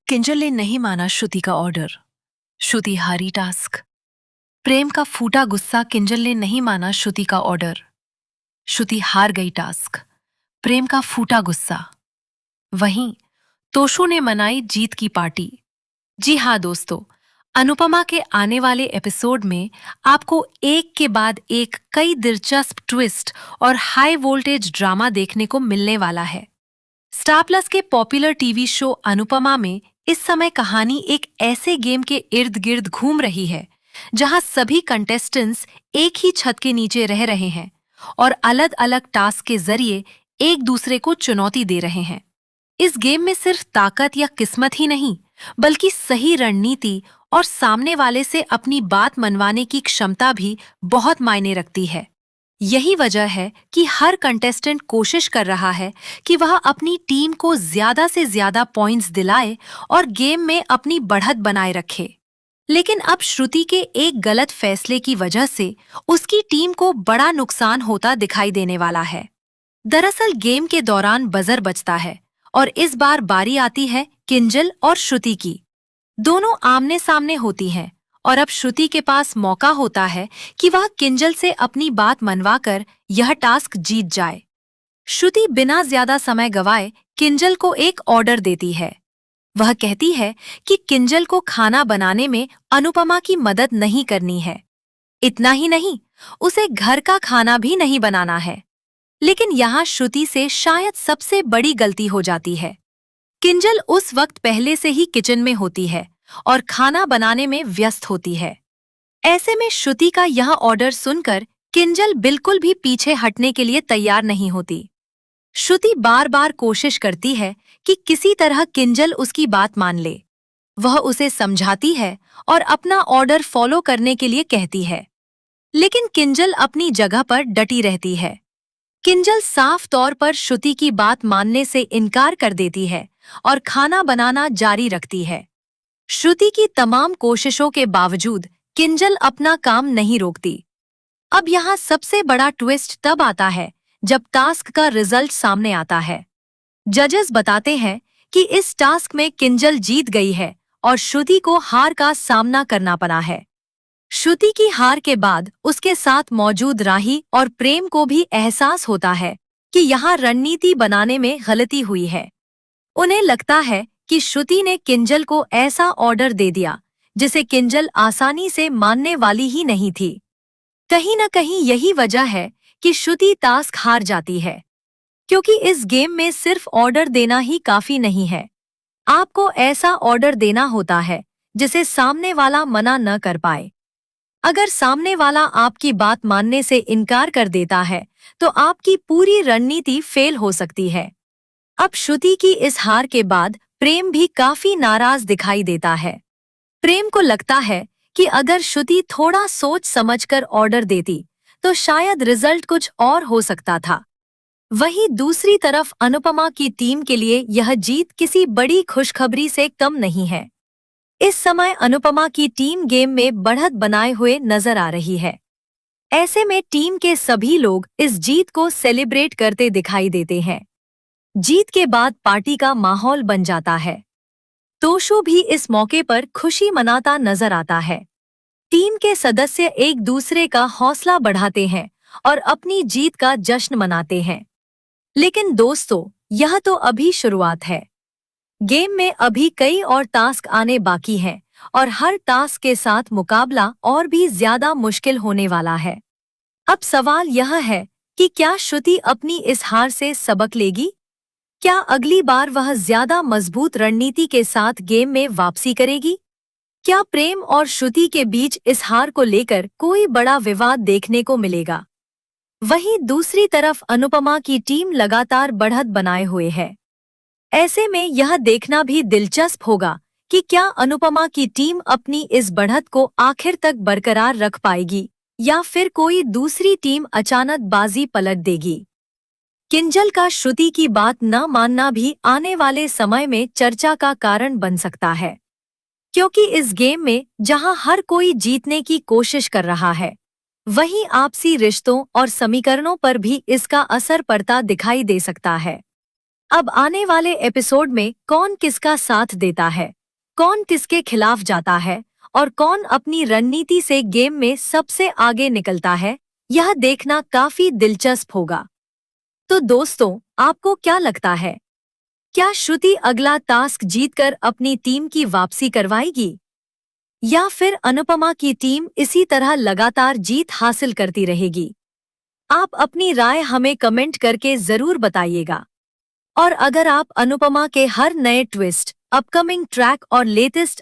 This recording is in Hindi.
किंजल ने नहीं माना श्रुति का ऑर्डर। श्रुति हारी टास्क। प्रेम का फूटा गुस्सा। किंजल ने नहीं माना श्रुति का ऑर्डर। श्रुति हार गई टास्क। प्रेम का फूटा गुस्सा। वहीं तोशु ने मनाई जीत की पार्टी। जी हाँ दोस्तों, अनुपमा के आने वाले एपिसोड में आपको एक के बाद एक कई दिलचस्प ट्विस्ट और हाई वोल्टेज ड्रामा देखने को मिलने वाला है। स्टार प्लस के पॉपुलर टीवी शो अनुपमा में इस समय कहानी एक ऐसे गेम के इर्द गिर्द घूम रही है जहां सभी कंटेस्टेंट्स एक ही छत के नीचे रह रहे हैं और अलग अलग टास्क के जरिए एक दूसरे को चुनौती दे रहे हैं। इस गेम में सिर्फ ताकत या किस्मत ही नहीं, बल्कि सही रणनीति और सामने वाले से अपनी बात मनवाने की क्षमता भी बहुत मायने रखती है। यही वजह है कि हर कंटेस्टेंट कोशिश कर रहा है कि वह अपनी टीम को ज्यादा से ज्यादा पॉइंट्स दिलाए और गेम में अपनी बढ़त बनाए रखे। लेकिन अब श्रुति के एक गलत फैसले की वजह से उसकी टीम को बड़ा नुकसान होता दिखाई देने वाला है। दरअसल गेम के दौरान बजर बजता है और इस बार बारी आती है किंजल और श्रुति की। दोनों आमने सामने होती हैं और अब श्रुति के पास मौका होता है कि वह किंजल से अपनी बात मनवाकर यह टास्क जीत जाए। श्रुति बिना ज्यादा समय गवाए किंजल को एक ऑर्डर देती है। वह कहती है कि किंजल को खाना बनाने में अनुपमा की मदद नहीं करनी है। इतना ही नहीं, उसे घर का खाना भी नहीं बनाना है। लेकिन यहाँ श्रुति से शायद सबसे बड़ी गलती हो जाती है। किंजल उस वक्त पहले से ही किचन में होती है और खाना बनाने में व्यस्त होती है। ऐसे में श्रुति का यह ऑर्डर सुनकर किंजल बिल्कुल भी पीछे हटने के लिए तैयार नहीं होती। श्रुति बार बार कोशिश करती है कि किसी तरह किंजल उसकी बात मान ले। वह उसे समझाती है और अपना ऑर्डर फॉलो करने के लिए कहती है, लेकिन किंजल अपनी जगह पर डटी रहती है। किंजल साफ तौर पर श्रुति की बात मानने से इनकार कर देती है और खाना बनाना जारी रखती है। श्रुति की तमाम कोशिशों के बावजूद किंजल अपना काम नहीं रोकती। अब यहाँ सबसे बड़ा ट्विस्ट तब आता है जब टास्क का रिजल्ट सामने आता है। जजेस बताते हैं कि इस टास्क में किंजल जीत गई है और श्रुति को हार का सामना करना पड़ा है। श्रुति की हार के बाद उसके साथ मौजूद राही और प्रेम को भी एहसास होता है कि यहाँ रणनीति बनाने में गलती हुई है। उन्हें लगता है कि श्रुति ने किंजल को ऐसा ऑर्डर दे दिया जिसे किंजल आसानी से मानने वाली ही नहीं थी। कहीं न कहीं यही वजह है कि श्रुति टास्क हार जाती है, क्योंकि इस गेम में सिर्फ ऑर्डर देना ही काफी नहीं है। आपको ऐसा ऑर्डर देना होता है जिसे सामने वाला मना न कर पाए। अगर सामने वाला आपकी बात मानने से इनकार कर देता है तो आपकी पूरी रणनीति फेल हो सकती है। अब श्रुति की इस हार के बाद प्रेम भी काफी नाराज दिखाई देता है। प्रेम को लगता है कि अगर श्रुति थोड़ा सोच समझकर ऑर्डर देती तो शायद रिजल्ट कुछ और हो सकता था। वहीं दूसरी तरफ अनुपमा की टीम के लिए यह जीत किसी बड़ी खुशखबरी से कम नहीं है। इस समय अनुपमा की टीम गेम में बढ़त बनाए हुए नजर आ रही है। ऐसे में टीम के सभी लोग इस जीत को सेलिब्रेट करते दिखाई देते हैं। जीत के बाद पार्टी का माहौल बन जाता है। तोशु भी इस मौके पर खुशी मनाता नजर आता है। टीम के सदस्य एक दूसरे का हौसला बढ़ाते हैं और अपनी जीत का जश्न मनाते हैं। लेकिन दोस्तों, यह तो अभी शुरुआत है। गेम में अभी कई और टास्क आने बाकी हैं और हर टास्क के साथ मुकाबला और भी ज्यादा मुश्किल होने वाला है। अब सवाल यह है कि क्या श्रुति अपनी इस हार से सबक लेगी? क्या अगली बार वह ज्यादा मजबूत रणनीति के साथ गेम में वापसी करेगी? क्या प्रेम और श्रुति के बीच इस हार को लेकर कोई बड़ा विवाद देखने को मिलेगा? वहीं दूसरी तरफ अनुपमा की टीम लगातार बढ़त बनाए हुए है। ऐसे में यह देखना भी दिलचस्प होगा कि क्या अनुपमा की टीम अपनी इस बढ़त को आखिर तक बरकरार रख पाएगी या फिर कोई दूसरी टीम अचानक बाजी पलट देगी। किंजल का श्रुति की बात न मानना भी आने वाले समय में चर्चा का कारण बन सकता है, क्योंकि इस गेम में जहां हर कोई जीतने की कोशिश कर रहा है, वहीं आपसी रिश्तों और समीकरणों पर भी इसका असर पड़ता दिखाई दे सकता है। अब आने वाले एपिसोड में कौन किसका साथ देता है, कौन किसके खिलाफ जाता है और कौन अपनी रणनीति से गेम में सबसे आगे निकलता है, यह देखना काफी दिलचस्प होगा। तो दोस्तों, आपको क्या लगता है? क्या श्रुति अगला टास्क जीतकर अपनी टीम की वापसी करवाएगी? या फिर अनुपमा की टीम इसी तरह लगातार जीत हासिल करती रहेगी? आप अपनी राय हमें कमेंट करके जरूर बताइएगा। और अगर आप अनुपमा के हर नए ट्विस्ट, अपकमिंग ट्रैक और लेटेस्ट